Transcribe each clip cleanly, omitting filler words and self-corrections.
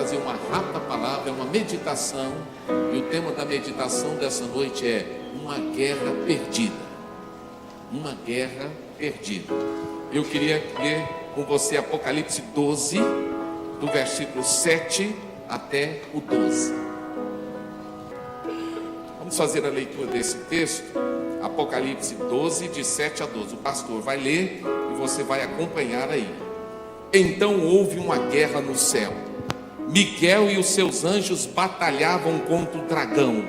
fazer uma rápida palavra, é uma meditação, e o tema da meditação dessa noite é uma guerra perdida. Uma guerra perdida. Eu queria ler com você Apocalipse 12, do versículo 7 até o 12. Vamos fazer a leitura desse texto, Apocalipse 12, de 7 a 12. O pastor vai ler e você vai acompanhar aí. Então houve uma guerra no céu. Miguel e os seus anjos batalhavam contra o dragão.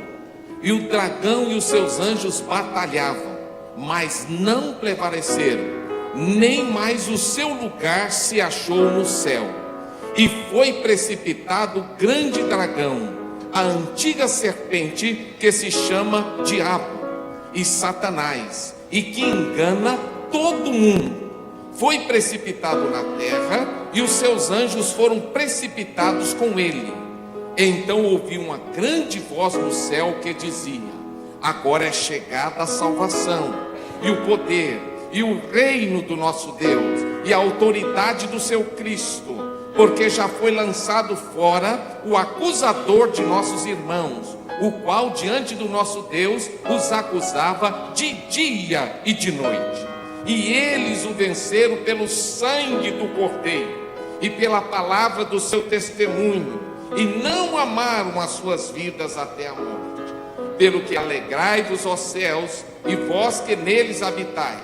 E o dragão e os seus anjos batalhavam, mas não prevaleceram, nem mais o seu lugar se achou no céu. E foi precipitado o grande dragão, a antiga serpente que se chama Diabo e Satanás, e que engana todo mundo. Foi precipitado na terra, e os seus anjos foram precipitados com ele. Então ouvi uma grande voz no céu que dizia: agora é chegada a salvação, e o poder, e o reino do nosso Deus, e a autoridade do seu Cristo, porque já foi lançado fora o acusador de nossos irmãos, o qual diante do nosso Deus os acusava de dia e de noite. E eles o venceram pelo sangue do Cordeiro e pela palavra do seu testemunho, e não amaram as suas vidas até a morte. Pelo que alegrai-vos, ó céus, e vós que neles habitais.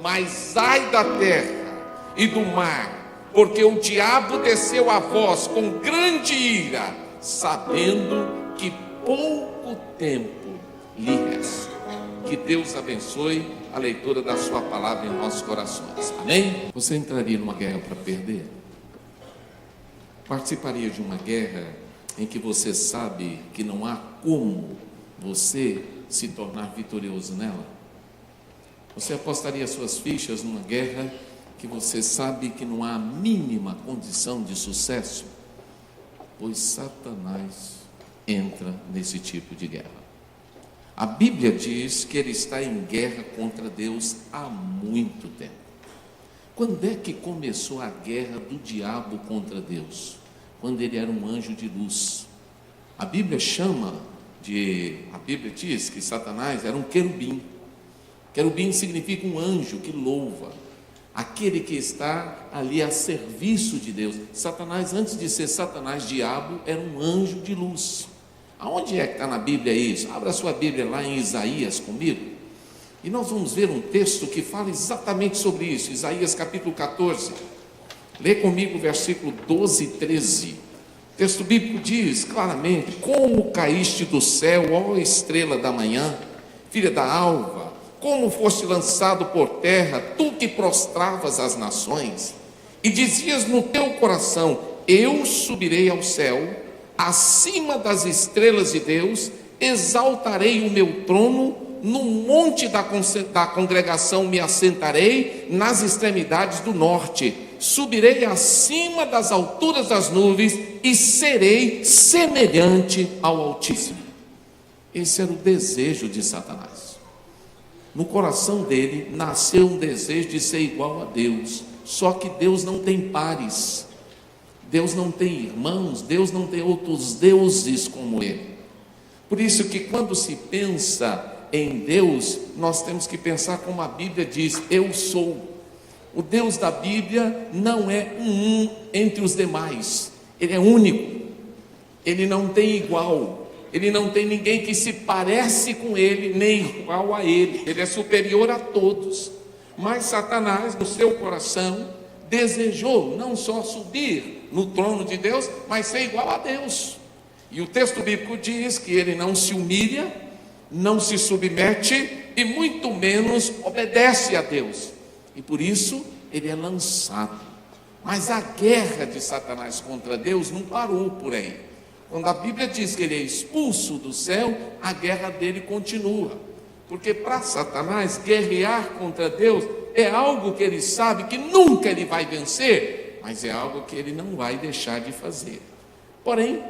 Mas ai da terra e do mar, porque o diabo desceu a vós com grande ira, sabendo que pouco tempo lhe resta. Que Deus abençoe a leitura da sua palavra em nossos corações. Amém? Você entraria numa guerra para perder? Participaria de uma guerra em que você sabe que não há como você se tornar vitorioso nela? Você apostaria suas fichas numa guerra que você sabe que não há a mínima condição de sucesso? Pois Satanás entra nesse tipo de guerra. A Bíblia diz que ele está em guerra contra Deus há muito tempo. Quando é que começou a guerra do diabo contra Deus? Quando ele era um anjo de luz. A Bíblia diz que Satanás era um querubim. Querubim significa um anjo que louva, aquele que está ali a serviço de Deus. Satanás, antes de ser Satanás, diabo, era um anjo de luz. Aonde é que está na Bíblia isso? Abra a sua Bíblia lá em Isaías comigo, e nós vamos ver um texto que fala exatamente sobre isso. Isaías capítulo 14, lê comigo o versículo 12 e 13. O texto bíblico diz claramente: como caíste do céu, ó estrela da manhã, filha da alva, como foste lançado por terra, tu que prostravas as nações, e dizias no teu coração: eu subirei ao céu, acima das estrelas de Deus, exaltarei o meu trono, no monte da congregação me assentarei, nas extremidades do norte, subirei acima das alturas das nuvens, e serei semelhante ao Altíssimo. Esse era o desejo de Satanás. No coração dele nasceu um desejo de ser igual a Deus, só que Deus não tem pares, Deus não tem irmãos, Deus não tem outros deuses como ele. Por isso que quando se pensa em Deus, nós temos que pensar como a Bíblia diz: eu sou. O Deus da Bíblia não é um entre os demais, ele é único, ele não tem igual, ele não tem ninguém que se parece com ele, nem igual a ele, ele é superior a todos. Mas Satanás, no seu coração, desejou não só subir no trono de Deus, mas ser igual a Deus. E o texto bíblico diz que ele não se humilha, não se submete e muito menos obedece a Deus. E por isso ele é lançado. Mas a guerra de Satanás contra Deus não parou por aí. Quando a Bíblia diz que ele é expulso do céu, a guerra dele continua. Porque para Satanás, guerrear contra Deus é algo que ele sabe que nunca ele vai vencer, mas é algo que ele não vai deixar de fazer. Porém,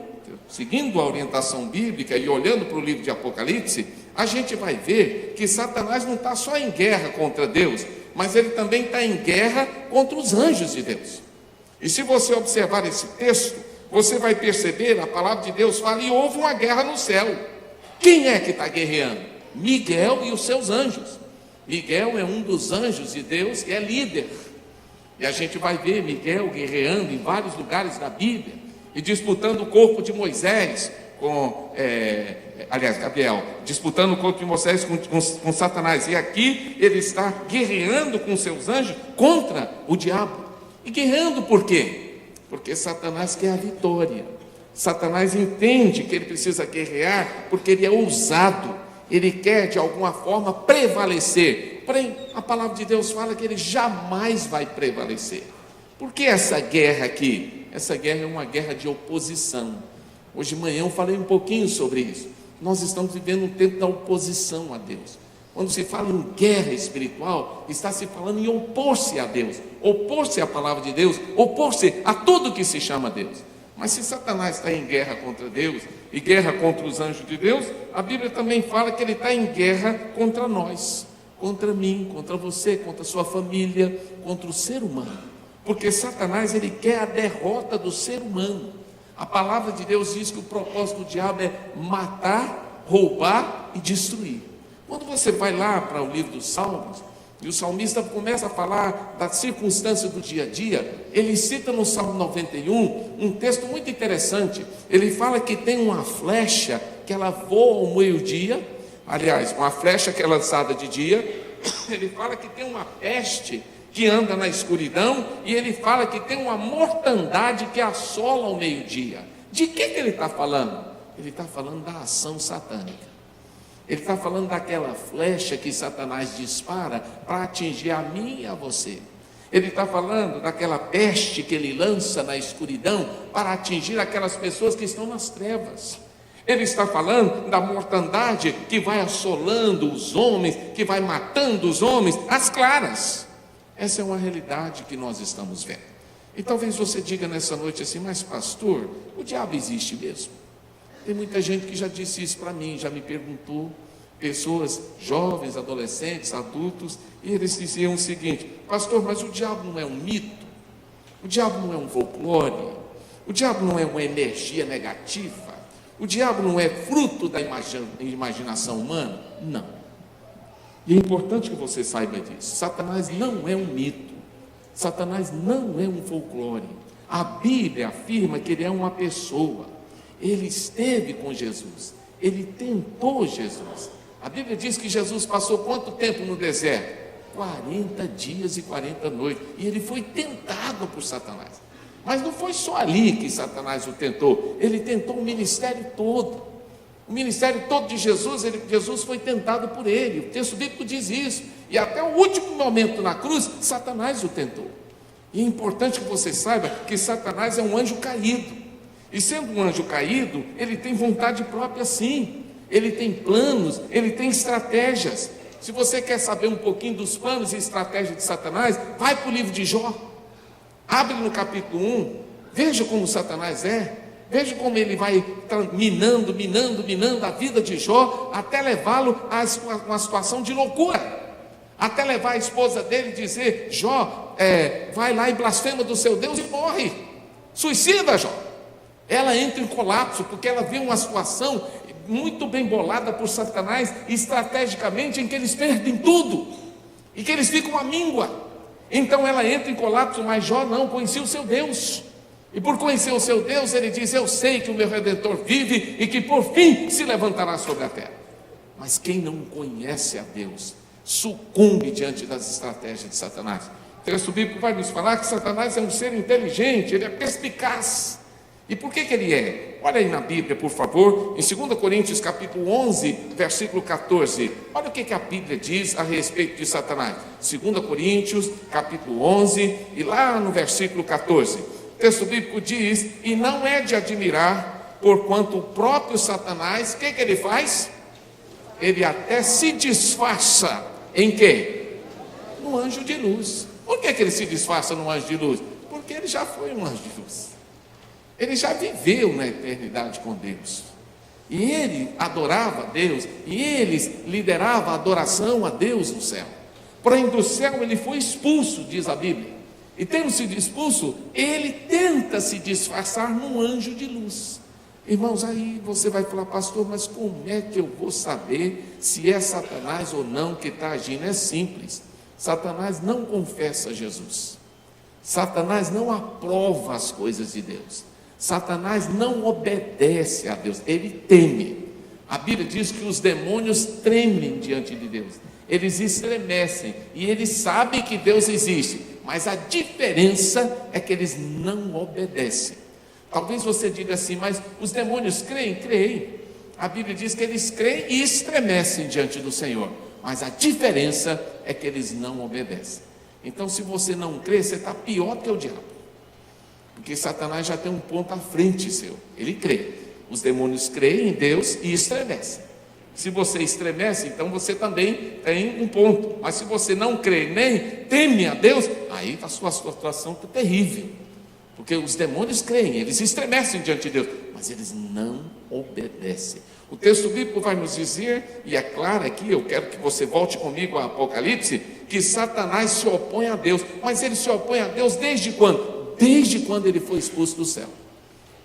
seguindo a orientação bíblica e olhando para o livro de Apocalipse, a gente vai ver que Satanás não está só em guerra contra Deus, mas ele também está em guerra contra os anjos de Deus. E se você observar esse texto, você vai perceber, a palavra de Deus fala, e houve uma guerra no céu. Quem é que está guerreando? Miguel e os seus anjos. Miguel é um dos anjos de Deus que é líder. E a gente vai ver Miguel guerreando em vários lugares da Bíblia, e disputando o corpo de Moisés Gabriel, disputando o corpo de Moisés com Satanás. E aqui ele está guerreando com seus anjos contra o diabo. E guerreando por quê? Porque Satanás quer a vitória. Satanás entende que ele precisa guerrear porque ele é ousado. Ele quer de alguma forma prevalecer. Porém, a palavra de Deus fala que ele jamais vai prevalecer. Por que essa guerra aqui? Essa guerra é uma guerra de oposição. Hoje de manhã eu falei um pouquinho sobre isso. Nós estamos vivendo um tempo da oposição a Deus. Quando se fala em guerra espiritual, está se falando em opor-se a Deus, opor-se à palavra de Deus, opor-se a tudo que se chama Deus. Mas se Satanás está em guerra contra Deus e guerra contra os anjos de Deus, a Bíblia também fala que ele está em guerra contra nós, contra mim, contra você, contra a sua família, contra o ser humano. Porque Satanás, ele quer a derrota do ser humano. A palavra de Deus diz que o propósito do diabo é matar, roubar e destruir. Quando você vai lá para o livro dos Salmos, e o salmista começa a falar das circunstâncias do dia a dia, ele cita no Salmo 91 um texto muito interessante. Ele fala que tem uma flecha que ela voa ao meio-dia, aliás, uma flecha que é lançada de dia. Ele fala que tem uma peste que anda na escuridão, e ele fala que tem uma mortandade que assola ao meio-dia. De que ele está falando? Ele está falando da ação satânica. Ele está falando daquela flecha que Satanás dispara para atingir a mim e a você. Ele está falando daquela peste que ele lança na escuridão para atingir aquelas pessoas que estão nas trevas. Ele está falando da mortandade que vai assolando os homens, que vai matando os homens às claras. Essa é uma realidade que nós estamos vendo. E talvez você diga nessa noite assim: mas pastor, o diabo existe mesmo? Tem muita gente que já disse isso para mim, já me perguntou, pessoas jovens, adolescentes, adultos, e eles diziam o seguinte: pastor, mas o diabo não é um mito? O diabo não é um folclore? O diabo não é uma energia negativa? O diabo não é fruto da imaginação humana? Não. E é importante que você saiba disso. Satanás não é um mito. Satanás não é um folclore. A Bíblia afirma que ele é uma pessoa. Ele esteve com Jesus. Ele tentou Jesus. A Bíblia diz que Jesus passou quanto tempo no deserto? 40 dias e 40 noites. E ele foi tentado por Satanás. Mas não foi só ali que Satanás o tentou. Ele tentou o ministério todo. O ministério todo de Jesus, Jesus foi tentado por ele. O texto bíblico diz isso. E até o último momento na cruz, Satanás o tentou. E é importante que você saiba que Satanás é um anjo caído. E sendo um anjo caído, ele tem vontade própria sim. Ele tem planos, ele tem estratégias. Se você quer saber um pouquinho dos planos e estratégias de Satanás, vai para o livro de Jó. Abre no capítulo 1. Veja como Satanás é. Veja como ele vai minando a vida de Jó, até levá-lo a uma situação de loucura. Até levar a esposa dele e dizer: Jó, vai lá e blasfema do seu Deus e morre. Suicida, Jó. Ela entra em colapso, porque ela vê uma situação muito bem bolada por Satanás, estrategicamente, em que eles perdem tudo, e que eles ficam à míngua. Então ela entra em colapso, mas Jó não conhecia o seu Deus. E por conhecer o seu Deus, ele diz: eu sei que o meu Redentor vive e que por fim se levantará sobre a terra. Mas quem não conhece a Deus, sucumbe diante das estratégias de Satanás. O texto bíblico vai nos falar que Satanás é um ser inteligente, ele é perspicaz. E por que ele é? Olha aí na Bíblia, por favor, em 2 Coríntios capítulo 11, versículo 14. Olha o que a Bíblia diz a respeito de Satanás. 2 Coríntios capítulo 11, e lá no versículo 14. O texto bíblico diz: e não é de admirar, porquanto o próprio Satanás, o que ele faz? Ele até se disfarça em quê? No anjo de luz. Por que ele se disfarça no anjo de luz? Porque ele já foi um anjo de luz. Ele já viveu na eternidade com Deus. E ele adorava a Deus, e ele liderava a adoração a Deus no céu. Porém, do céu ele foi expulso, diz a Bíblia. E tendo sido expulso, ele tenta se disfarçar num anjo de luz. Irmãos, aí você vai falar: pastor, mas como é que eu vou saber se é Satanás ou não que está agindo? É simples. Satanás não confessa Jesus. Satanás não aprova as coisas de Deus. Satanás não obedece a Deus, ele teme. A Bíblia diz que os demônios tremem diante de Deus, eles estremecem, e eles sabem que Deus existe, mas a diferença é que eles não obedecem. Talvez você diga assim: mas os demônios creem? Creem. A Bíblia diz que eles creem e estremecem diante do Senhor, mas a diferença é que eles não obedecem. Então, se você não crê, você está pior que o diabo, porque Satanás já tem um ponto à frente seu. Ele crê, os demônios creem em Deus e estremecem. Se você estremece, então você também tem um ponto. Mas se você não crê nem teme a Deus, aí a sua situação está terrível, porque os demônios creem, eles estremecem diante de Deus, mas eles não obedecem. O texto bíblico vai nos dizer, e é claro aqui, eu quero que você volte comigo a Apocalipse, que Satanás se opõe a Deus. Mas ele se opõe a Deus desde quando? Desde quando ele foi expulso do céu.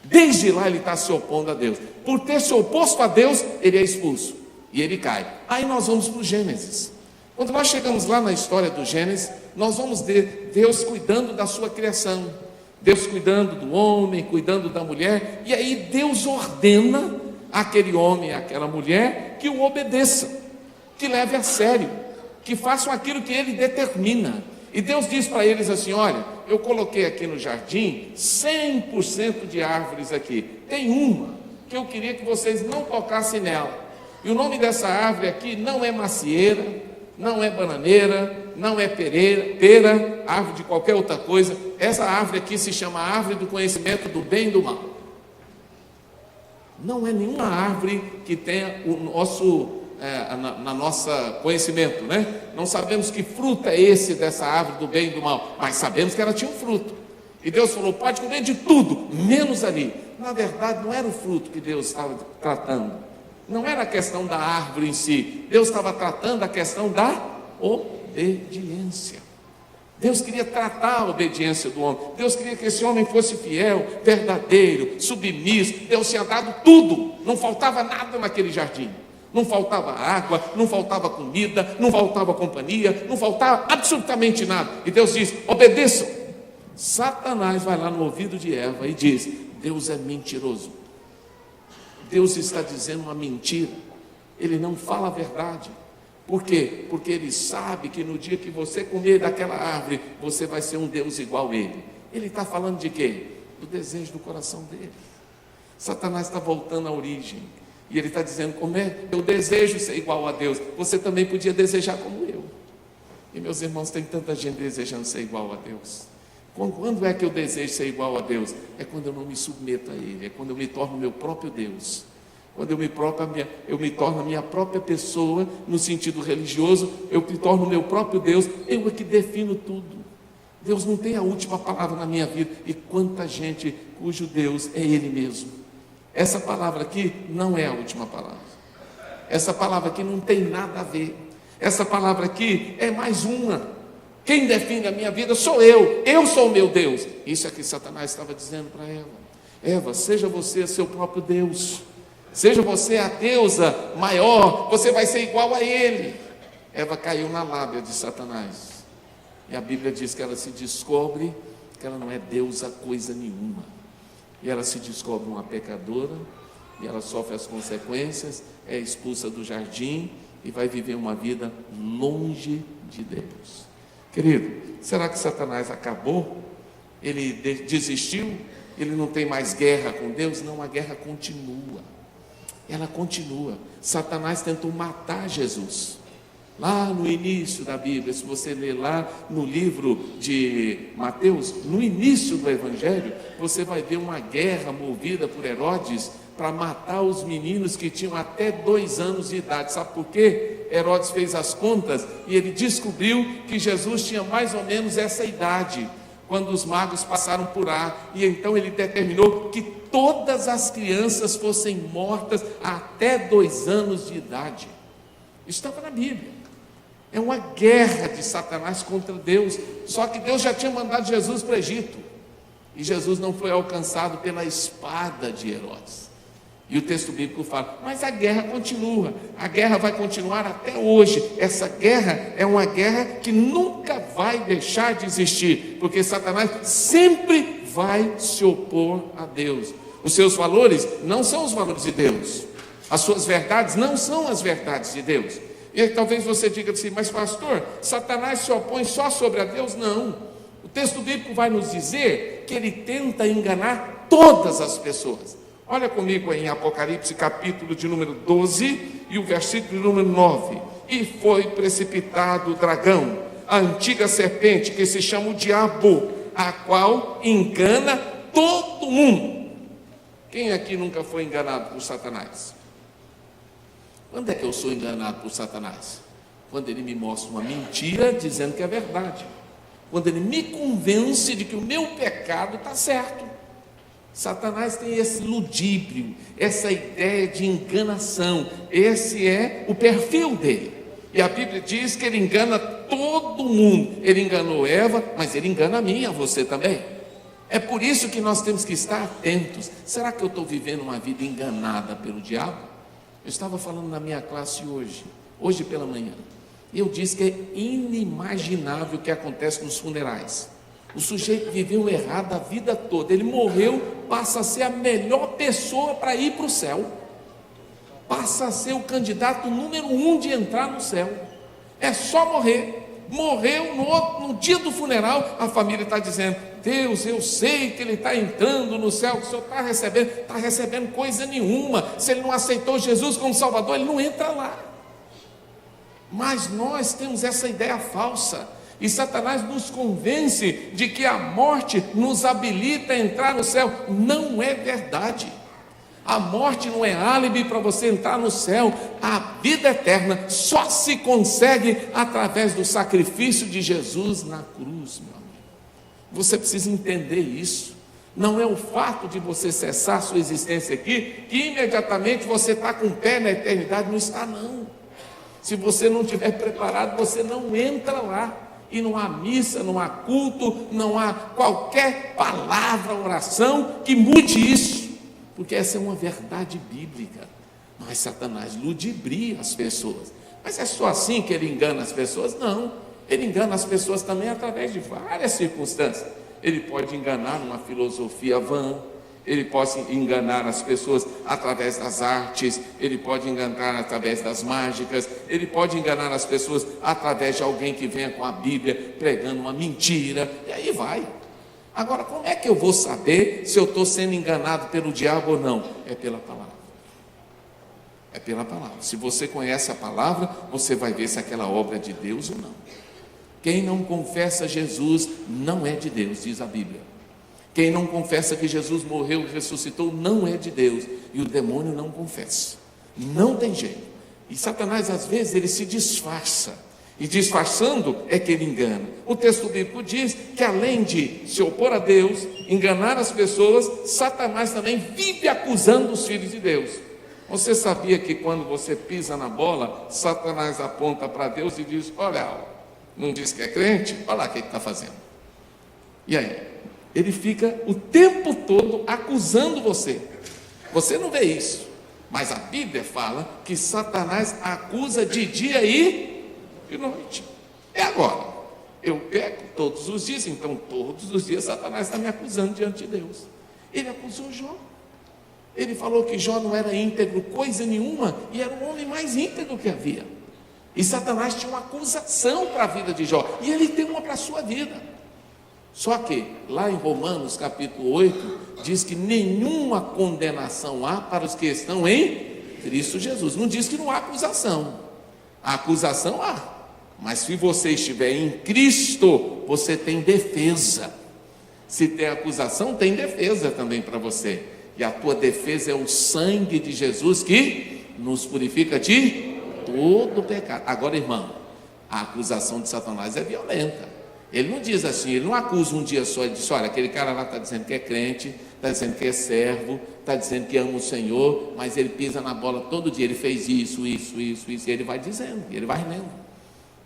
Desde lá ele está se opondo a Deus. Por ter se oposto a Deus, ele é expulso e ele cai. Aí nós vamos para o Gênesis. Quando nós chegamos lá na história do Gênesis, nós vamos ver Deus cuidando da sua criação, Deus cuidando do homem, cuidando da mulher. E aí Deus ordena aquele homem e aquela mulher que o obedeçam, que leve a sério, que façam aquilo que ele determina. E Deus diz para eles assim: olha, eu coloquei aqui no jardim 100% de árvores aqui, tem uma que eu queria que vocês não tocassem nela, e o nome dessa árvore aqui não é macieira, não é bananeira, não é pera, árvore de qualquer outra coisa. Essa árvore aqui se chama árvore do conhecimento do bem e do mal. Não é nenhuma árvore que tenha o nosso na nossa conhecimento, né? Não sabemos que fruto é esse dessa árvore do bem e do mal, mas sabemos que ela tinha um fruto. E Deus falou: pode comer de tudo, menos ali. Na verdade, não era o fruto que Deus estava tratando, não era a questão da árvore em si. Deus estava tratando a questão da obediência. Deus queria tratar a obediência do homem. Deus queria que esse homem fosse fiel, verdadeiro, submisso. Deus tinha dado tudo, não faltava nada naquele jardim. Não faltava água, não faltava comida, não faltava companhia, não faltava absolutamente nada. E Deus diz: obedeçam. Satanás vai lá no ouvido de Eva e diz: Deus é mentiroso. Deus está dizendo uma mentira. Ele não fala a verdade. Por quê? Porque ele sabe que no dia que você comer daquela árvore, você vai ser um Deus igual a ele. Ele está falando de quê? Do desejo do coração dele. Satanás está voltando à origem. E ele está dizendo: como é? Eu desejo ser igual a Deus. Você também podia desejar como eu. E meus irmãos, tem tanta gente desejando ser igual a Deus. Quando é que eu desejo ser igual a Deus? É quando eu não me submeto a Ele. É quando eu me torno meu próprio Deus. Quando eu me torno a minha própria pessoa, no sentido religioso, eu me torno meu próprio Deus. Eu é que defino tudo. Deus não tem a última palavra na minha vida. E quanta gente cujo Deus é Ele mesmo. Essa palavra aqui não é a última palavra. Essa palavra aqui não tem nada a ver. Essa palavra aqui é mais uma. Quem define a minha vida sou eu. Eu sou o meu Deus. Isso é que Satanás estava dizendo para Eva. Eva, seja você seu próprio Deus. Seja você a deusa maior. Você vai ser igual a ele. Eva caiu na lábia de Satanás. E a Bíblia diz que ela se descobre que ela não é deusa coisa nenhuma. E ela se descobre uma pecadora, e ela sofre as consequências, é expulsa do jardim e vai viver uma vida longe de Deus. Querido, será que Satanás acabou? Ele desistiu? Ele não tem mais guerra com Deus? Não, a guerra continua. Ela continua. Satanás tentou matar Jesus. Lá no início da Bíblia, se você ler lá no livro de Mateus, no início do Evangelho, você vai ver uma guerra movida por Herodes para matar os meninos que tinham até 2 anos de idade. Sabe por quê? Herodes fez as contas e ele descobriu que Jesus tinha mais ou menos essa idade, quando os magos passaram por lá. E então ele determinou que todas as crianças fossem mortas até 2 anos de idade. Isso estava na Bíblia. É uma guerra de Satanás contra Deus. Só que Deus já tinha mandado Jesus para o Egito. E Jesus não foi alcançado pela espada de Herodes. E o texto bíblico fala, mas a guerra continua. A guerra vai continuar até hoje. Essa guerra é uma guerra que nunca vai deixar de existir. Porque Satanás sempre vai se opor a Deus. Os seus valores não são os valores de Deus. As suas verdades não são as verdades de Deus. E aí, talvez você diga assim, mas pastor, Satanás se opõe só sobre a Deus? Não. O texto bíblico vai nos dizer que ele tenta enganar todas as pessoas. Olha comigo aí em Apocalipse, capítulo de número 12 e o versículo de número 9. E foi precipitado o dragão, a antiga serpente que se chama o diabo, a qual engana todo mundo. Quem aqui nunca foi enganado por Satanás? Quando é que eu sou enganado por Satanás? Quando ele me mostra uma mentira dizendo que é verdade. Quando ele me convence de que o meu pecado está certo. Satanás tem esse ludíbrio, essa ideia de enganação. Esse é o perfil dele. E a Bíblia diz que ele engana todo mundo. Ele enganou Eva, mas ele engana a mim e a você também. É por isso que nós temos que estar atentos. Será que eu estou vivendo uma vida enganada pelo diabo? Eu estava falando na minha classe hoje pela manhã, e eu disse que é inimaginável o que acontece nos funerais. O sujeito viveu errado a vida toda, ele morreu, passa a ser a melhor pessoa para ir para o céu, passa a ser o candidato número 1 de entrar no céu. É só morrer. Morreu no dia do funeral, a família está dizendo, Deus, eu sei que ele está entrando no céu, que o senhor está recebendo coisa nenhuma. Se ele não aceitou Jesus como Salvador, ele não entra lá. Mas nós temos essa ideia falsa, e Satanás nos convence de que a morte nos habilita a entrar no céu. Não é verdade. A morte não é álibi para você entrar no céu. A vida eterna só se consegue através do sacrifício de Jesus na cruz, meu amigo. Você precisa entender isso. Não é o fato de você cessar sua existência aqui, que imediatamente você está com o pé na eternidade. Não está, não. Se você não estiver preparado, você não entra lá. E não há missa, não há culto, não há qualquer palavra, oração que mude isso. Porque essa é uma verdade bíblica. Mas Satanás ludibria as pessoas. Mas é só assim que ele engana as pessoas? Não. Ele engana as pessoas também através de várias circunstâncias. Ele pode enganar numa filosofia vã. Ele pode enganar as pessoas através das artes. Ele pode enganar através das mágicas. Ele pode enganar as pessoas através de alguém que venha com a Bíblia pregando uma mentira. E aí vai. Agora, como é que eu vou saber se eu estou sendo enganado pelo diabo ou não? É pela palavra. É pela palavra. Se você conhece a palavra, você vai ver se aquela obra é de Deus ou não. Quem não confessa Jesus não é de Deus, diz a Bíblia. Quem não confessa que Jesus morreu e ressuscitou não é de Deus. E o demônio não confessa. Não tem jeito. E Satanás, às vezes, ele se disfarça. E disfarçando é que ele engana. O texto bíblico diz que além de se opor a Deus, enganar as pessoas, Satanás também vive acusando os filhos de Deus. Você sabia que quando você pisa na bola, Satanás aponta para Deus e diz, olha, não diz que é crente? Olha lá o que está fazendo. E aí? Ele fica o tempo todo acusando você. Você não vê isso. Mas a Bíblia fala que Satanás acusa de dia e de noite. É agora. Eu peco todos os dias, então todos os dias Satanás está me acusando diante de Deus. Ele acusou Jó. Ele falou que Jó não era íntegro coisa nenhuma e era o homem mais íntegro que havia. E Satanás tinha uma acusação para a vida de Jó. E ele tem uma para a sua vida. Só que lá em Romanos capítulo 8 diz que nenhuma condenação há para os que estão em Cristo Jesus. Não diz que não há acusação. A acusação há. Mas se você estiver em Cristo, você tem defesa. Se tem acusação, tem defesa também para você. E a tua defesa é o sangue de Jesus que nos purifica de todo pecado. Agora, irmão, a acusação de Satanás é violenta. Ele não diz assim, ele não acusa um dia só, ele diz, olha, aquele cara lá está dizendo que é crente, está dizendo que é servo, está dizendo que ama o Senhor, mas ele pisa na bola todo dia, ele fez isso, e ele vai dizendo, ele vai lendo.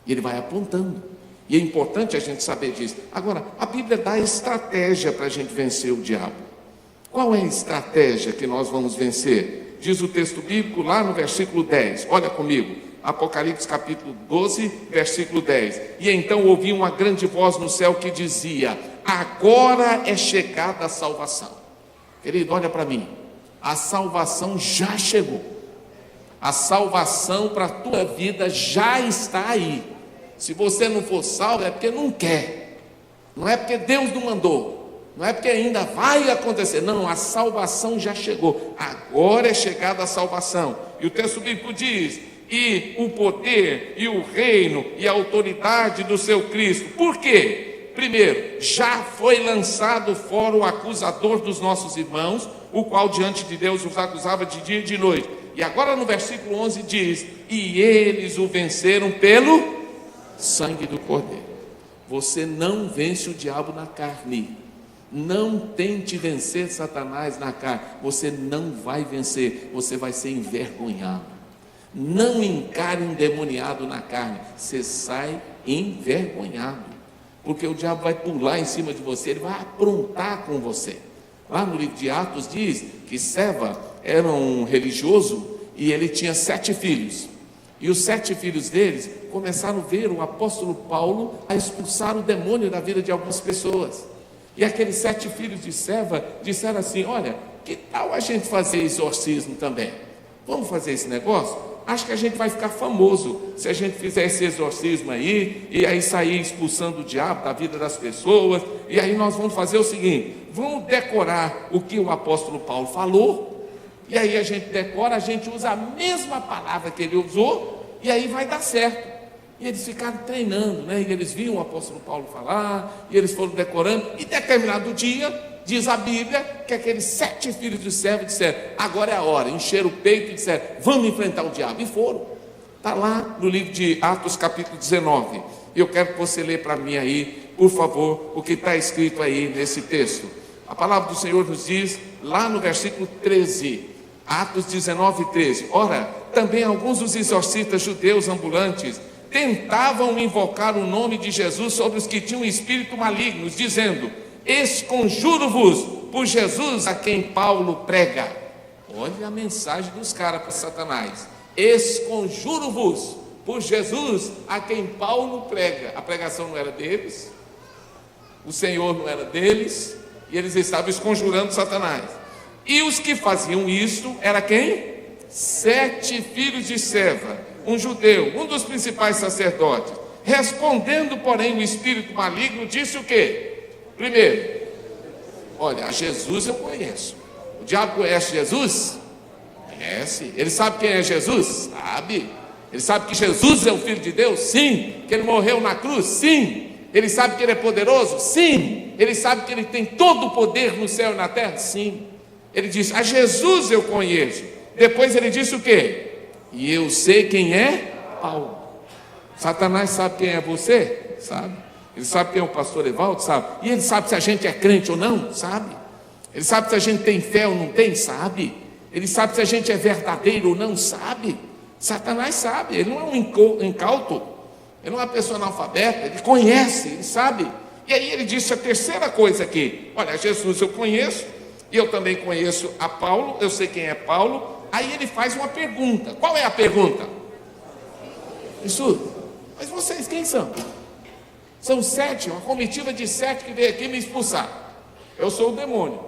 E ele vai apontando. E é importante a gente saber disso. Agora, a Bíblia dá estratégia para a gente vencer o diabo. Qual é a estratégia que nós vamos vencer? Diz o texto bíblico lá no versículo 10. Olha comigo. Apocalipse capítulo 12, versículo 10. E então ouvi uma grande voz no céu que dizia: agora é chegada a salvação. Querido, olha para mim. A salvação já chegou. A salvação para a tua vida já está aí. Se você não for salvo, é porque não quer. Não é porque Deus não mandou. Não é porque ainda vai acontecer. Não, a salvação já chegou. Agora é chegada a salvação. E o texto bíblico diz: e o poder, e o reino, e a autoridade do seu Cristo. Por quê? Primeiro, já foi lançado fora o acusador dos nossos irmãos, o qual diante de Deus os acusava de dia e de noite. E agora no versículo 11 diz: e eles o venceram pelo sangue do Cordeiro. Você não vence o diabo na carne. Não tente vencer Satanás na carne. Você não vai vencer. Você vai ser envergonhado. Não encare um endemoniado na carne. Você sai envergonhado. Porque o diabo vai pular em cima de você. Ele vai aprontar com você. Lá no livro de Atos diz que Seva era um religioso e ele tinha 7 filhos. E os 7 filhos deles começaram a ver o apóstolo Paulo a expulsar o demônio da vida de algumas pessoas. E aqueles 7 filhos de Seva disseram assim: olha, que tal a gente fazer exorcismo também? Vamos fazer esse negócio? Acho que a gente vai ficar famoso se a gente fizer esse exorcismo aí, e aí sair expulsando o diabo da vida das pessoas. E aí nós vamos fazer o seguinte: vamos decorar o que o apóstolo Paulo falou. E aí a gente decora, a gente usa a mesma palavra que ele usou, e aí vai dar certo. E eles ficaram treinando, né? E eles viam o apóstolo Paulo falar, e eles foram decorando, e determinado dia, diz a Bíblia, que aqueles 7 filhos de Seva disseram: agora é a hora, encheram o peito e disseram: vamos enfrentar o diabo. E foram. Está lá no livro de Atos capítulo 19. Eu quero que você lê para mim aí, por favor, o que está escrito aí nesse texto. A palavra do Senhor nos diz, lá no versículo 13, Atos 19, 13. Ora, também alguns dos exorcistas judeus ambulantes tentavam invocar o nome de Jesus sobre os que tinham espírito malignos, dizendo: esconjuro-vos por Jesus a quem Paulo prega. Olha a mensagem dos caras para Satanás: esconjuro-vos por Jesus a quem Paulo prega. A pregação não era deles, o Senhor não era deles, e eles estavam esconjurando Satanás. E os que faziam isso era quem? 7 filhos de Seva, um judeu, um dos principais sacerdotes. Respondendo, porém, o espírito maligno disse o quê? Primeiro, olha, a Jesus eu conheço. O diabo conhece Jesus? Conhece. Ele sabe quem é Jesus? Sabe. Ele sabe que Jesus é o Filho de Deus? Sim. Que ele morreu na cruz? Sim. Ele sabe que ele é poderoso? Sim. Ele sabe que ele tem todo o poder no céu e na terra? Sim. Ele disse: a Jesus eu conheço. Depois ele disse o quê? E eu sei quem é Paulo. Satanás sabe quem é você? Sabe. Ele sabe quem é o pastor Evaldo? Sabe. E ele sabe se a gente é crente ou não? Sabe. Ele sabe se a gente tem fé ou não tem? Sabe. Ele sabe se a gente é verdadeiro ou não? Sabe. Satanás sabe. Ele não é um incauto. Ele não é uma pessoa analfabeta. Ele conhece, ele sabe. E aí ele disse a terceira coisa aqui: olha, Jesus eu conheço, e eu também conheço a Paulo, eu sei quem é Paulo. Aí ele faz uma pergunta. Qual é a pergunta? Isso. Mas vocês quem são? São 7, uma comitiva de 7 que veio aqui me expulsar. Eu sou o demônio.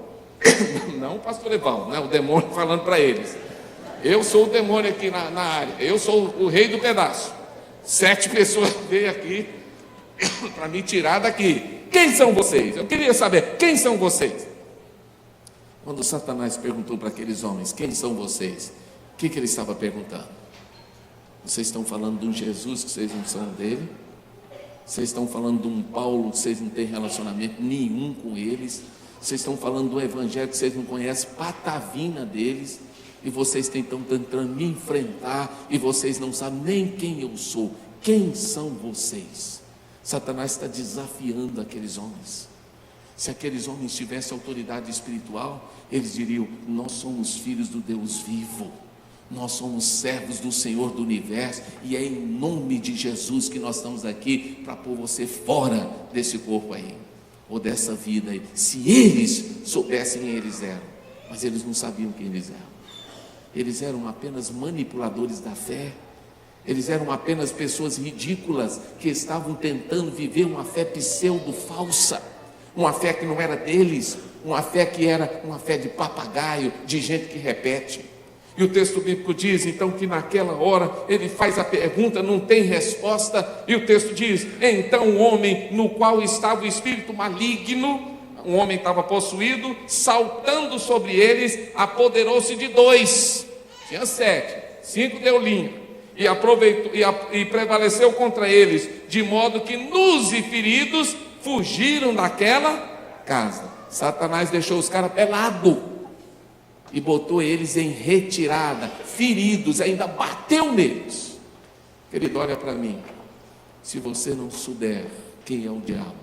Não o pastor Evaldo, né? O demônio falando para eles. Eu sou o demônio aqui na área. Eu sou o rei do pedaço. 7 pessoas veio aqui para me tirar daqui. Quem são vocês? Eu queria saber, quem são vocês? Quando Satanás perguntou para aqueles homens: quem são vocês? O que ele estava perguntando? Vocês estão falando de um Jesus que vocês não são dele? Vocês estão falando de um Paulo que vocês não têm relacionamento nenhum com eles? Vocês estão falando de um evangelho que vocês não conhecem patavina deles? E vocês estão tentando me enfrentar e vocês não sabem nem quem eu sou. Quem são vocês? Satanás está desafiando aqueles homens. Se aqueles homens tivessem autoridade espiritual, eles diriam: nós somos filhos do Deus vivo, Nós somos servos do Senhor do Universo, e é em nome de Jesus que nós estamos aqui para pôr você fora desse corpo aí, ou dessa vida aí. Se eles soubessem quem eles eram, mas eles não sabiam quem eles eram. Eles eram apenas manipuladores da fé. Eles eram apenas pessoas ridículas que estavam tentando viver uma fé pseudo-falsa, uma fé que não era deles, uma fé que era uma fé de papagaio, de gente que repete. E o texto bíblico diz então que naquela hora ele faz a pergunta, não tem resposta, e o texto diz: então o homem no qual estava o espírito maligno, um homem estava possuído, saltando sobre eles, apoderou-se de 2, tinha 7, 5 deu linha, e aproveitou e prevaleceu contra eles, de modo que nus e feridos fugiram daquela casa. Satanás deixou os caras pelados e botou eles em retirada, feridos, ainda bateu neles. Querido, olha para mim, se você não souber quem é o diabo,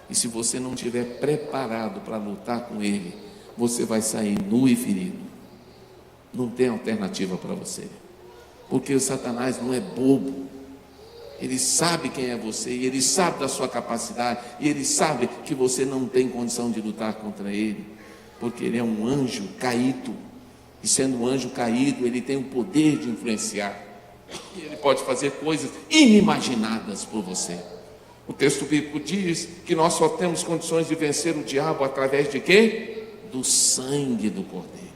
e se você não estiver preparado para lutar com ele, você vai sair nu e ferido. Não tem alternativa para você, porque o Satanás não é bobo. Ele sabe quem é você, e ele sabe da sua capacidade, e ele sabe que você não tem condição de lutar contra ele, porque ele é um anjo caído, e sendo um anjo caído, ele tem o poder de influenciar, e ele pode fazer coisas inimaginadas por você. O texto bíblico diz que nós só temos condições de vencer o diabo através de quê? Do sangue do Cordeiro.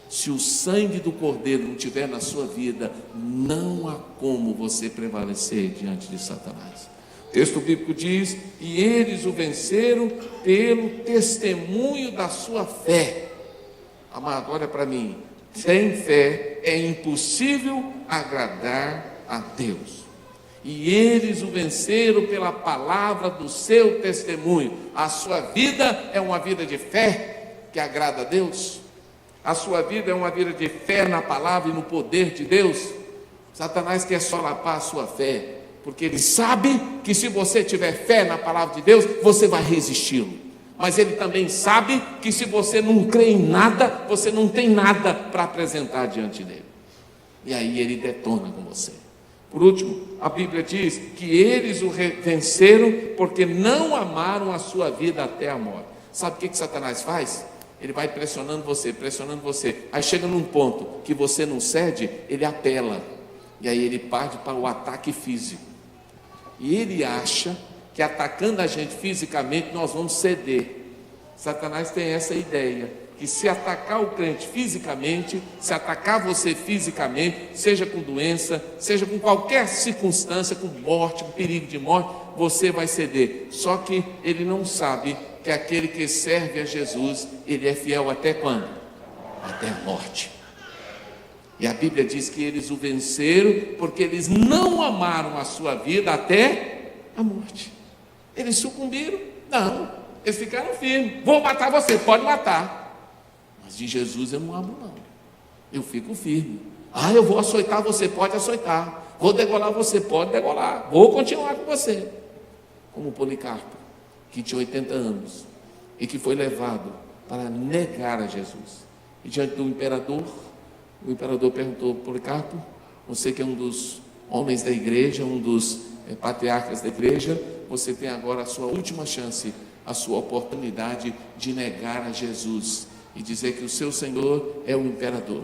Se o sangue do Cordeiro não estiver na sua vida, não há como você prevalecer diante de Satanás. O texto bíblico diz: e eles o venceram pelo testemunho da sua fé. Amado, olha para mim, sem fé é impossível agradar a Deus. E eles o venceram pela palavra do seu testemunho. A sua vida é uma vida de fé que agrada a Deus? A sua vida é uma vida de fé na palavra e no poder de Deus? Satanás quer solapar a sua fé, porque ele sabe que se você tiver fé na palavra de Deus, você vai resisti-lo. Mas ele também sabe que se você não crê em nada, você não tem nada para apresentar diante dele. E aí ele detona com você. Por último, a Bíblia diz que eles o venceram porque não amaram a sua vida até a morte. Sabe o que Satanás faz? Ele vai pressionando você, aí chega num ponto que você não cede, ele apela, e aí ele parte para o ataque físico, e ele acha que atacando a gente fisicamente nós vamos ceder. Satanás tem essa ideia, que se atacar o crente fisicamente, se atacar você fisicamente, seja com doença, seja com qualquer circunstância, com morte, com perigo de morte, você vai ceder. Só que ele não sabe que aquele que serve a Jesus, ele é fiel até quando? Até a morte. E a Bíblia diz que eles o venceram porque eles não amaram a sua vida até a morte. Eles sucumbiram? Não, eles ficaram firmes. Vou matar você, pode matar. Mas de Jesus eu não abro não, eu fico firme. Eu vou açoitar você, pode açoitar. Vou degolar você, pode degolar. Vou continuar com você. Como Policarpo, que tinha 80 anos e que foi levado para negar a Jesus. E diante do imperador, o imperador perguntou: Policarpo, você que é um dos homens da igreja, um dos patriarcas da igreja, você tem agora a sua última chance, a sua oportunidade de negar a Jesus e dizer que o seu Senhor é o imperador.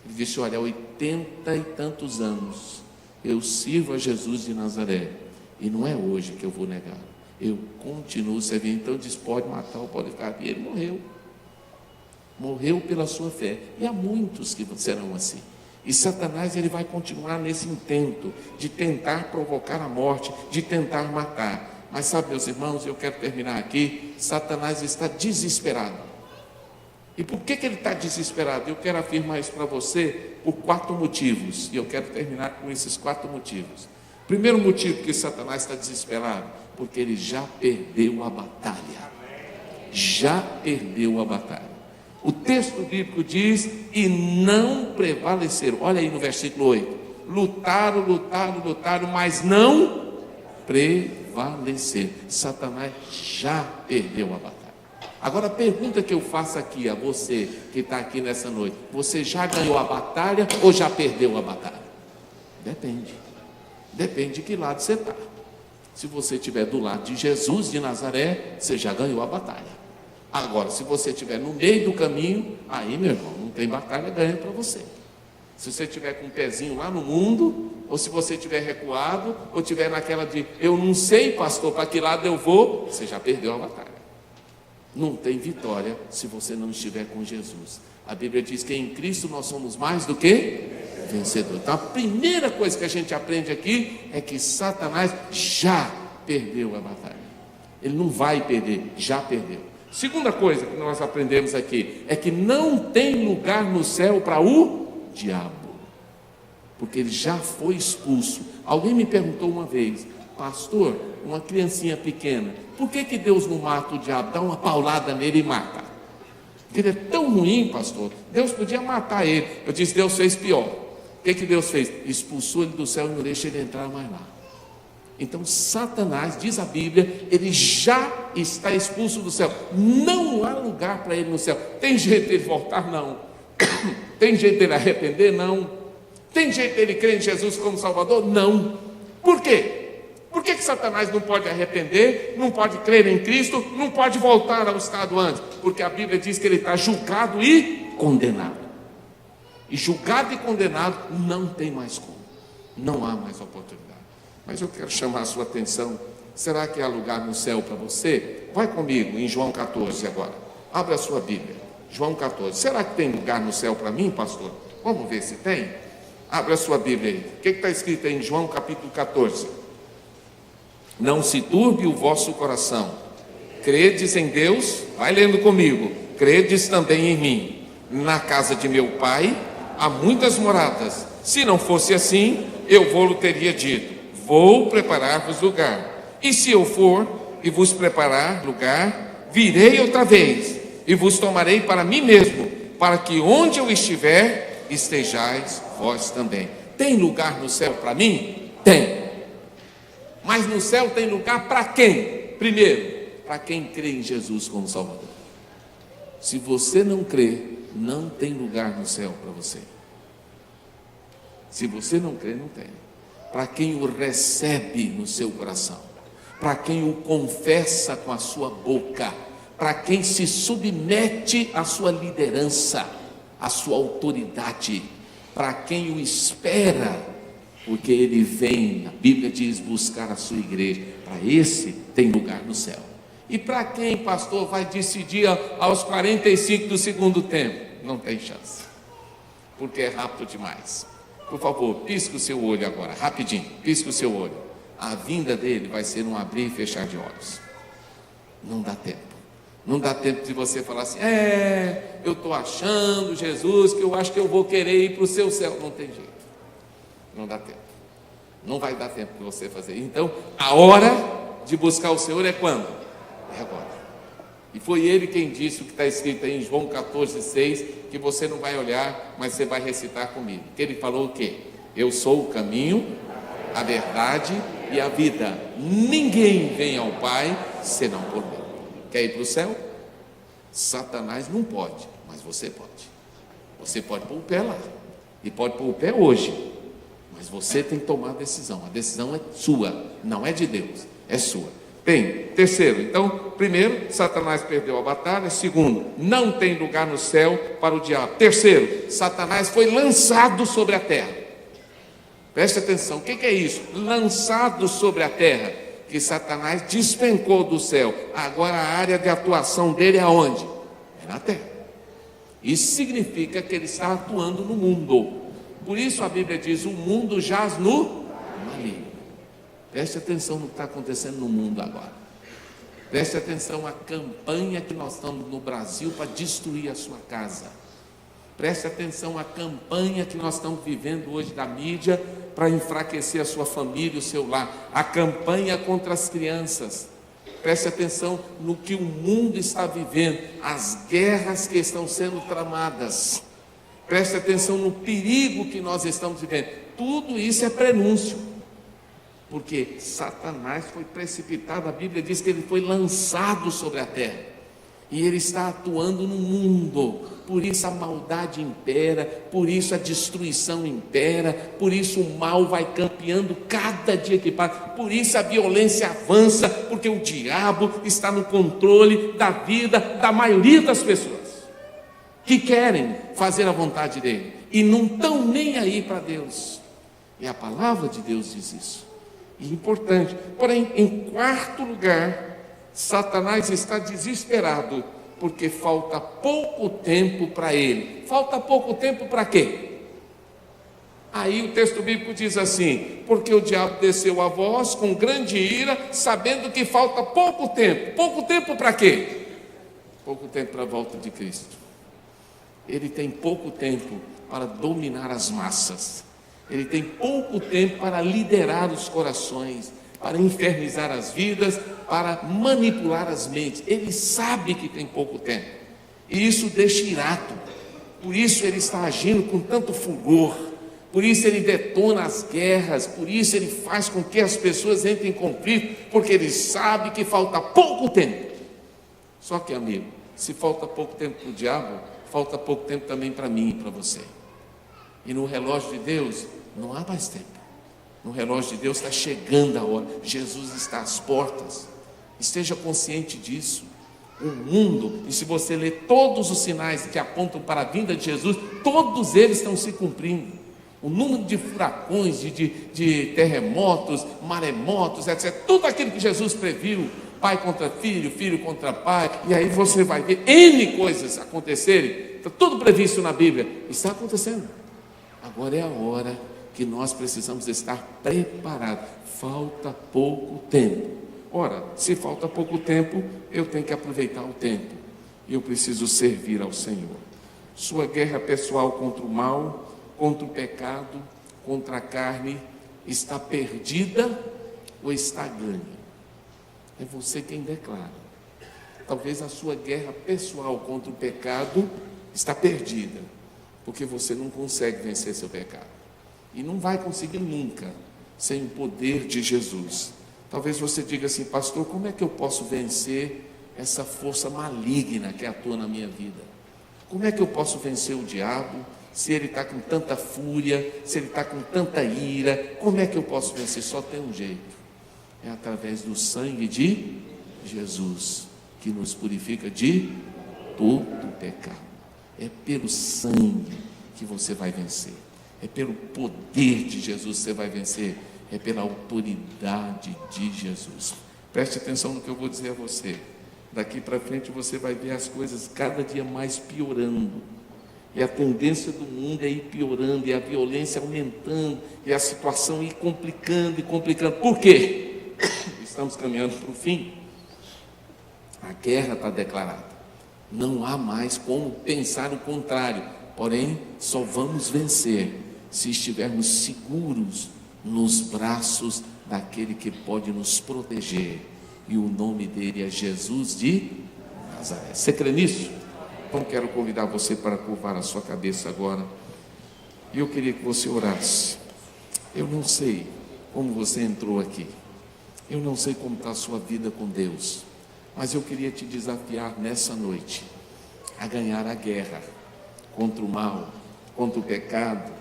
Ele disse: olha, há 80 e tantos anos eu sirvo a Jesus de Nazaré, e não é hoje que eu vou negar, eu continuo servindo. Então diz: pode matar ou pode ficar. E ele morreu pela sua fé, e há muitos que serão assim. E Satanás, ele vai continuar nesse intento de tentar provocar a morte, de tentar matar. Mas sabe, meus irmãos, eu quero terminar aqui. Satanás está desesperado. E por que ele está desesperado? Eu quero afirmar isso para você por 4 motivos, e eu quero terminar com esses 4 motivos. Primeiro motivo que Satanás está desesperado, porque ele já perdeu a batalha. Já perdeu a batalha. O texto bíblico diz: e não prevaleceram. Olha aí no versículo 8: lutaram, mas não prevaleceram. Satanás já perdeu a batalha. Agora a pergunta que eu faço aqui a você que está aqui nessa noite: você já ganhou a batalha ou já perdeu a batalha? Depende de que lado você está. Se você estiver do lado de Jesus de Nazaré, você já ganhou a batalha. Agora, se você estiver no meio do caminho, aí, meu irmão, não tem batalha ganha para você. Se você estiver com um pezinho lá no mundo, ou se você estiver recuado, ou estiver naquela de eu não sei, pastor, para que lado eu vou, você já perdeu a batalha. Não tem vitória se você não estiver com Jesus. A Bíblia diz que em Cristo nós somos mais do que vencedor. Então a primeira coisa que a gente aprende aqui é que Satanás já perdeu a batalha. Ele não vai perder, já perdeu. Segunda coisa que nós aprendemos aqui é que não tem lugar no céu para o diabo, porque ele já foi expulso. Alguém me perguntou uma vez: pastor, uma criancinha pequena, por que Deus não mata o diabo? Dá uma paulada nele e mata. Ele é tão ruim, pastor, Deus podia matar ele. Eu disse: Deus fez pior. O que Deus fez? Expulsou ele do céu e não deixa ele entrar mais lá. Então Satanás, diz a Bíblia, ele já está expulso do céu. Não há lugar para ele no céu. Tem jeito dele voltar? Não. Tem jeito dele arrepender? Não. Tem jeito dele crer em Jesus como Salvador? Não. Por quê? Por que Satanás não pode arrepender, não pode crer em Cristo, não pode voltar ao estado antes? Porque a Bíblia diz que ele está julgado e condenado. E julgado e condenado não tem mais como. Não há mais oportunidade. Mas eu quero chamar a sua atenção. Será que há lugar no céu para você? Vai comigo em João 14 agora. Abre a sua Bíblia. João 14. Será que tem lugar no céu para mim, pastor? Vamos ver se tem. Abre a sua Bíblia aí. O que está escrito aí em João capítulo 14? Não se turbe o vosso coração. Credes em Deus? Vai lendo comigo. Credes também em mim. Na casa de meu pai há muitas moradas. Se não fosse assim, eu vou-lhe teria dito: vou preparar-vos lugar. E se eu for e vos preparar lugar, virei outra vez e vos tomarei para mim mesmo, para que onde eu estiver, estejais vós também. Tem lugar no céu para mim? Tem. Mas no céu tem lugar para quem? Primeiro, para quem crê em Jesus como Salvador. Se você não crê, não tem lugar no céu para você. Se você não crê, não tem. Para quem o recebe no seu coração, para quem o confessa com a sua boca, para quem se submete à sua liderança, à sua autoridade, para quem o espera, porque ele vem, a Bíblia diz, buscar a sua igreja. Para esse tem lugar no céu. E para quem, pastor, vai decidir aos 45 do segundo tempo? Não tem chance, porque é rápido demais. Por favor, pisque o seu olho agora, rapidinho, pisque o seu olho. A vinda dele vai ser um abrir e fechar de olhos. Não dá tempo. Não dá tempo de você falar assim: eu estou achando, Jesus, que eu acho que eu vou querer ir para o seu céu. Não tem jeito. Não dá tempo. Não vai dar tempo de você fazer. Então, a hora de buscar o Senhor é quando? É agora. E foi ele quem disse o que está escrito aí em João 14,6, que você não vai olhar, mas você vai recitar comigo. Que ele falou o quê? Eu sou o caminho, a verdade e a vida. Ninguém vem ao Pai senão por mim. Quer ir para o céu? Satanás não pode, mas você pode. Você pode pôr o pé lá, e pode pôr o pé hoje, mas você tem que tomar a decisão. A decisão é sua, não é de Deus, é sua. Bem, terceiro, então, primeiro, Satanás perdeu a batalha. Segundo, não tem lugar no céu para o diabo. Terceiro, Satanás foi lançado sobre a terra. Preste atenção, o que é isso? Lançado sobre a terra, que Satanás despencou do céu. Agora a área de atuação dele é aonde? É na terra. Isso significa que ele está atuando no mundo. Por isso a Bíblia diz: o mundo jaz no maligno. Preste atenção no que está acontecendo no mundo agora. Preste atenção à campanha que nós estamos no Brasil para destruir a sua casa. Preste atenção à campanha que nós estamos vivendo hoje da mídia para enfraquecer a sua família, o seu lar. A campanha contra as crianças. Preste atenção no que o mundo está vivendo, as guerras que estão sendo tramadas. Preste atenção no perigo que nós estamos vivendo. Tudo isso é prenúncio. Porque Satanás foi precipitado, a Bíblia diz que ele foi lançado sobre a terra. E ele está atuando no mundo. Por isso a maldade impera, por isso a destruição impera, por isso o mal vai campeando cada dia que passa, por isso a violência avança, porque o diabo está no controle da vida da maioria das pessoas que querem fazer a vontade dele e não estão nem aí para Deus. E a palavra de Deus diz isso. E importante. Porém, em quarto lugar, Satanás está desesperado porque falta pouco tempo para ele. Falta pouco tempo para quê? Aí o texto bíblico diz assim: porque o diabo desceu a vós com grande ira, sabendo que falta pouco tempo. Pouco tempo para quê? Pouco tempo para a volta de Cristo. Ele tem pouco tempo para dominar as massas. Ele tem pouco tempo para liderar os corações, para infernizar as vidas, para manipular as mentes. Ele sabe que tem pouco tempo, e isso deixa irado. Por isso ele está agindo com tanto fulgor, por isso ele detona as guerras, por isso ele faz com que as pessoas entrem em conflito, porque ele sabe que falta pouco tempo. Só que, amigo, se falta pouco tempo para o diabo, falta pouco tempo também para mim e para você. E no relógio de Deus não há mais tempo. No relógio de Deus está chegando a hora. Jesus está às portas. Esteja consciente disso. O mundo, e se você ler todos os sinais que apontam para a vinda de Jesus, todos eles estão se cumprindo. O número de furacões, de terremotos, maremotos, etc. Tudo aquilo que Jesus previu, pai contra filho, filho contra pai, e aí você vai ver N coisas acontecerem. Está tudo previsto na Bíblia. Está acontecendo. Agora é a hora que nós precisamos estar preparados. Falta pouco tempo. Ora, se falta pouco tempo, eu tenho que aproveitar o tempo. E eu preciso servir ao Senhor. Sua guerra pessoal contra o mal, contra o pecado, contra a carne, está perdida ou está ganha? É você quem declara. Talvez a sua guerra pessoal contra o pecado está perdida, porque você não consegue vencer seu pecado. E não vai conseguir nunca, sem o poder de Jesus. Talvez você diga assim: pastor, como é que eu posso vencer essa força maligna que atua na minha vida? Como é que eu posso vencer o diabo, se ele está com tanta fúria, se ele está com tanta ira? Como é que eu posso vencer? Só tem um jeito: é através do sangue de Jesus, que nos purifica de todo pecado. É pelo sangue que você vai vencer. É pelo poder de Jesus que você vai vencer. É pela autoridade de Jesus. Preste atenção no que eu vou dizer a você. Daqui para frente você vai ver as coisas cada dia mais piorando. E a tendência do mundo é ir piorando, e a violência aumentando, e a situação ir complicando e complicando. Por quê? Estamos caminhando para o fim. A guerra está declarada. Não há mais como pensar o contrário. Porém, só vamos vencer se estivermos seguros nos braços daquele que pode nos proteger. E o nome dele é Jesus de Nazaré. Você crê nisso? Então quero convidar você para curvar a sua cabeça agora. E eu queria que você orasse. Eu não sei como você entrou aqui. Eu não sei como está a sua vida com Deus. Mas eu queria te desafiar nessa noite a ganhar a guerra contra o mal, contra o pecado,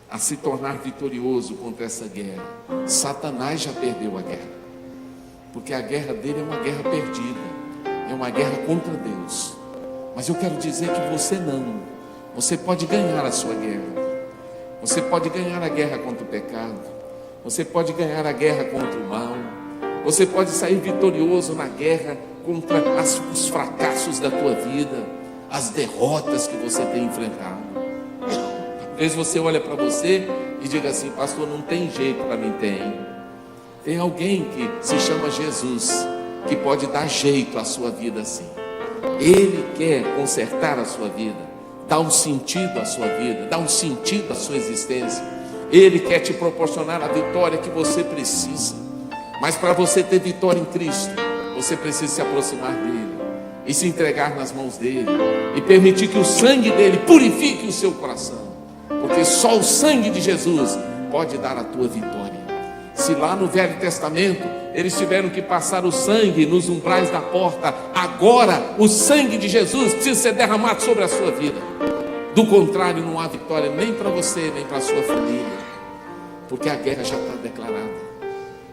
a se tornar vitorioso contra essa guerra. Satanás já perdeu a guerra, porque a guerra dele é uma guerra perdida, é uma guerra contra Deus. Mas eu quero dizer que você não. Você pode ganhar a sua guerra. Você pode ganhar a guerra contra o pecado. Você pode ganhar a guerra contra o mal. Você pode sair vitorioso na guerra contra os fracassos da tua vida, as derrotas que você tem enfrentado. Talvez você olhe para você e diga assim: pastor, não tem jeito para mim. Tem alguém que se chama Jesus, que pode dar jeito à sua vida assim. Ele quer consertar a sua vida, dar um sentido à sua vida, dar um sentido à sua existência. Ele quer te proporcionar a vitória que você precisa. Mas para você ter vitória em Cristo, você precisa se aproximar dele e se entregar nas mãos dele e permitir que o sangue dele purifique o seu coração, porque só o sangue de Jesus pode dar a tua vitória. Se lá no Velho Testamento eles tiveram que passar o sangue nos umbrais da porta, agora o sangue de Jesus precisa ser derramado sobre a sua vida. Do contrário, não há vitória nem para você, nem para a sua família, porque a guerra já está declarada.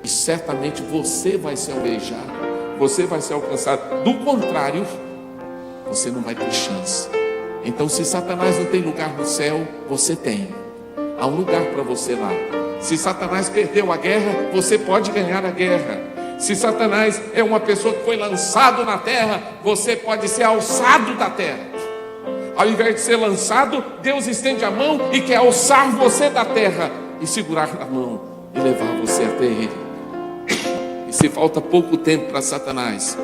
E certamente você vai ser alvejado, você vai ser alcançado. Do contrário, você não vai ter chance. Então, se Satanás não tem lugar no céu, você tem. Há um lugar para você lá. Se Satanás perdeu a guerra, você pode ganhar a guerra. Se Satanás é uma pessoa que foi lançado na terra, você pode ser alçado da terra. Ao invés de ser lançado, Deus estende a mão e quer alçar você da terra e segurar na mão e levar você até Ele. E se falta pouco tempo para Satanás,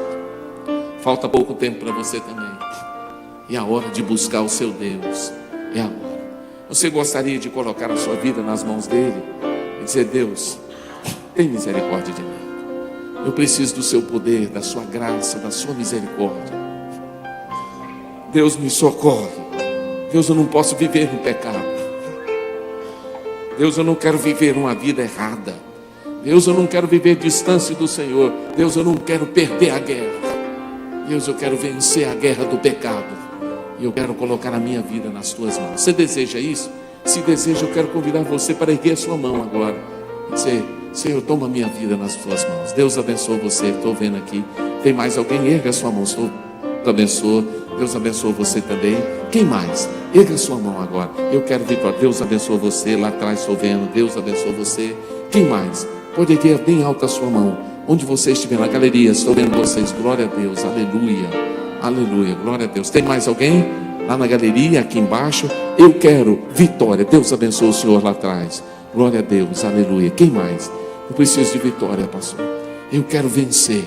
falta pouco tempo para você também. E a hora de buscar o seu Deus é agora. Você gostaria de colocar a sua vida nas mãos dele e dizer: Deus, tem misericórdia de mim. Eu preciso do seu poder, da sua graça, da sua misericórdia. Deus, me socorre. Deus, eu não posso viver no pecado. Deus, eu não quero viver uma vida errada. Deus, eu não quero viver distante do Senhor. Deus, eu não quero perder a guerra. Deus, eu quero vencer a guerra do pecado. E eu quero colocar a minha vida nas tuas mãos. Você deseja isso? Se deseja, eu quero convidar você para erguer a sua mão agora e dizer: Senhor, toma a minha vida nas tuas mãos. Deus abençoe você. Estou vendo aqui. Tem mais alguém? Erga a sua mão. Deus abençoe. Deus abençoe você também. Quem mais? Erga a sua mão agora. Eu quero vitória. Deus abençoe você. Lá atrás estou vendo. Deus abençoe você. Quem mais? Pode erguer bem alta a sua mão. Onde você estiver, na galeria, estou vendo vocês. Glória a Deus. Aleluia. Aleluia, glória a Deus. Tem mais alguém? Lá na galeria, aqui embaixo. Eu quero vitória. Deus abençoe o senhor lá atrás. Glória a Deus, aleluia. Quem mais? Eu preciso de vitória, pastor. Eu quero vencer.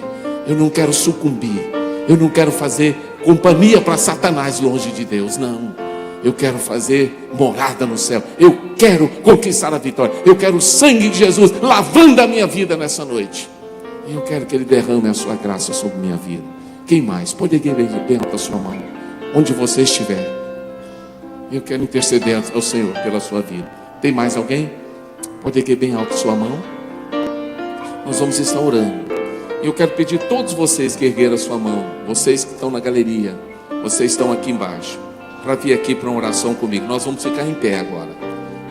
Eu não quero sucumbir. Eu não quero fazer companhia para Satanás longe de Deus, não. Eu quero fazer morada no céu. Eu quero conquistar a vitória. Eu quero o sangue de Jesus lavando a minha vida nessa noite. E eu quero que Ele derrame a sua graça sobre minha vida. Quem mais? Pode erguer bem alta a sua mão, onde você estiver. Eu quero interceder ao Senhor pela sua vida. Tem mais alguém? Pode erguer bem alta a sua mão. Nós vamos estar orando. E eu quero pedir a todos vocês que ergueram a sua mão, vocês que estão na galeria, vocês estão aqui embaixo, para vir aqui para uma oração comigo. Nós vamos ficar em pé agora.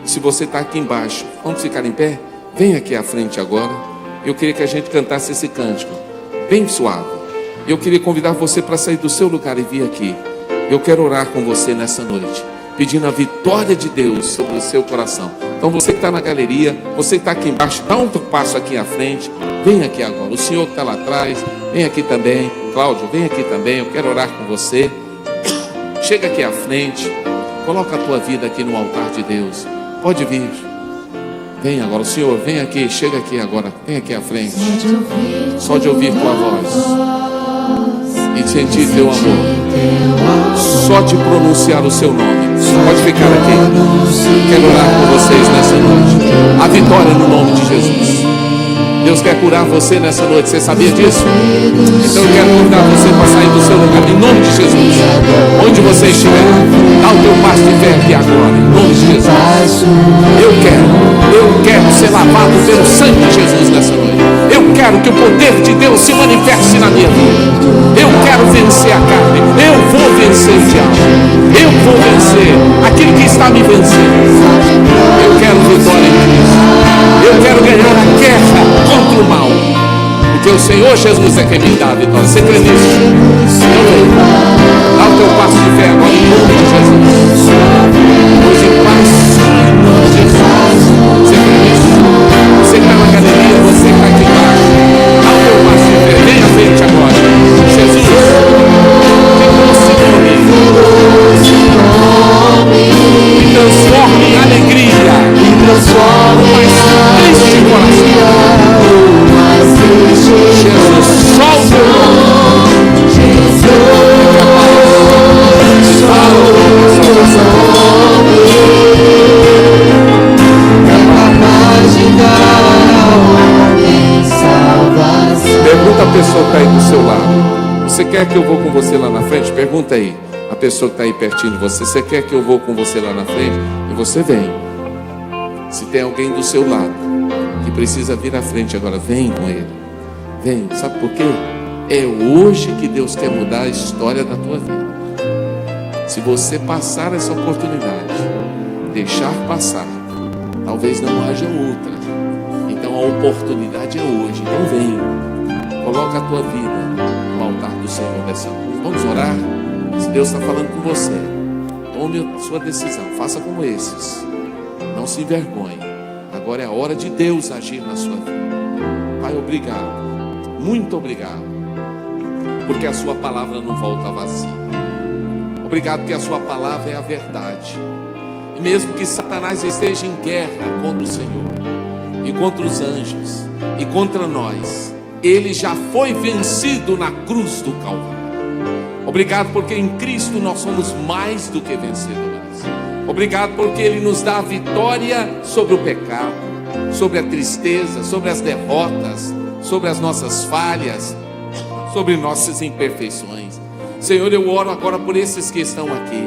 Se você está aqui embaixo, vamos ficar em pé? Vem aqui à frente agora. Eu queria que a gente cantasse esse cântico, bem suave. Eu queria convidar você para sair do seu lugar e vir aqui. Eu quero orar com você nessa noite, pedindo a vitória de Deus sobre o seu coração. Então você que está na galeria, você que está aqui embaixo, dá um passo aqui à frente. Vem aqui agora. O senhor que está lá atrás, vem aqui também. Cláudio, vem aqui também. Eu quero orar com você. Chega aqui à frente. Coloca a tua vida aqui no altar de Deus. Pode vir. Vem agora, o senhor, vem aqui, chega aqui agora. Vem aqui à frente. Só de ouvir tua voz e sentir teu amor, só de pronunciar o seu nome. Pode ficar aqui. Quero orar com vocês nessa noite. A vitória no nome de Jesus. Deus quer curar você nessa noite. Você sabia disso? Então eu quero convidar você para sair do seu lugar em nome de Jesus. Onde você estiver, dá o teu passo de fé aqui agora em nome de Jesus. Eu quero ser lavado pelo sangue de Jesus nessa noite. Eu quero que o poder de Deus se manifeste na minha vida. Eu quero vencer a carne. Eu vou vencer o diabo. Eu vou vencer aquilo que está me vencendo. Eu quero vitória em Cristo. Eu quero ganhar a guerra contra o mal, porque o Senhor Jesus é quem me dá a vitória. Você crê nisso? Então vem, dá o teu passo de fé agora em nome de Jesus. Hoje em paz, em nome de Jesus. Você crê nisso? Você que está na galeria, você que está aqui embaixo, dá o teu passo de fé. Vem à frente agora. Jesus, me transforme em alegria, me transforme em triste coração. Jesus, solta o nome. Jesus, pergunta a pessoa que está aí do seu lado: você quer que eu vou com você lá na frente? Pergunta aí a pessoa que está aí pertinho de você: você quer que eu vou com você lá na frente? E você vem. Se tem alguém do seu lado que que precisa vir à frente agora. Vem com Ele. Vem, sabe por quê? É hoje que Deus quer mudar a história da tua vida. Se você passar essa oportunidade, deixar passar, talvez não haja outra. Então a oportunidade é hoje. Então vem, coloca a tua vida no altar do Senhor dessa noite. Vamos orar? Se Deus está falando com você, tome a sua decisão, faça como esses. Não se envergonhe. Agora é a hora de Deus agir na sua vida. Pai, obrigado, muito obrigado, porque a sua palavra não volta vazia. Obrigado porque a sua palavra é a verdade. E mesmo que Satanás esteja em guerra contra o Senhor, e contra os anjos, e contra nós, ele já foi vencido na cruz do Calvário. Obrigado porque em Cristo nós somos mais do que vencedores. Obrigado porque Ele nos dá a vitória sobre o pecado, sobre a tristeza, sobre as derrotas, sobre as nossas falhas, sobre nossas imperfeições. Senhor, eu oro agora por esses que estão aqui.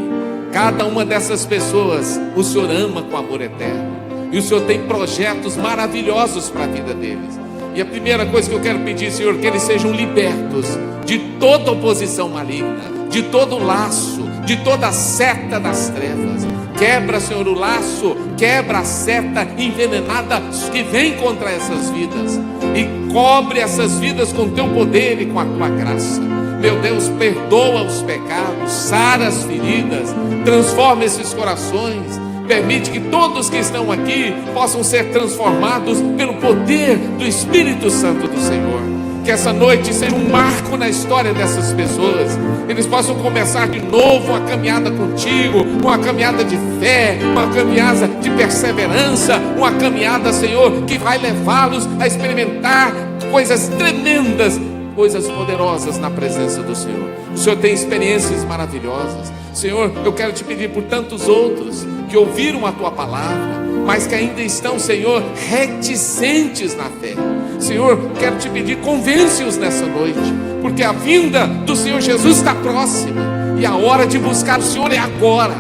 Cada uma dessas pessoas o Senhor ama com amor eterno, e o Senhor tem projetos maravilhosos para a vida deles. E a primeira coisa que eu quero pedir, Senhor, que eles sejam libertos de toda oposição maligna, de todo laço, de toda seta das trevas. Quebra, Senhor, o laço, quebra a seta envenenada que vem contra essas vidas, e cobre essas vidas com teu poder e com a tua graça. Meu Deus, perdoa os pecados, sara as feridas, transforma esses corações. Permite que todos que estão aqui possam ser transformados pelo poder do Espírito Santo do Senhor. Que essa noite seja um marco na história dessas pessoas. Eles possam começar de novo uma caminhada contigo, uma caminhada de fé, uma caminhada de perseverança, uma caminhada, Senhor, que vai levá-los a experimentar coisas tremendas, coisas poderosas na presença do Senhor. O Senhor tem experiências maravilhosas. Senhor, eu quero te pedir por tantos outros que ouviram a tua palavra, mas que ainda estão, Senhor, reticentes na fé. Senhor, quero te pedir, convence-os nessa noite, porque a vinda do Senhor Jesus está próxima, e a hora de buscar o Senhor é agora.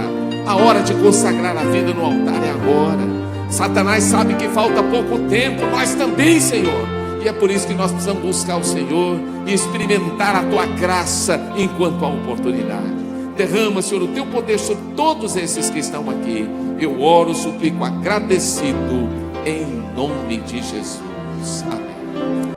A hora de consagrar a vida no altar é agora. Satanás sabe que falta pouco tempo, nós também, Senhor, e é por isso que nós precisamos buscar o Senhor e experimentar a tua graça enquanto há oportunidade. Derrama, Senhor, o teu poder sobre todos esses que estão aqui. Eu oro, suplico agradecido, em nome de Jesus. Amém.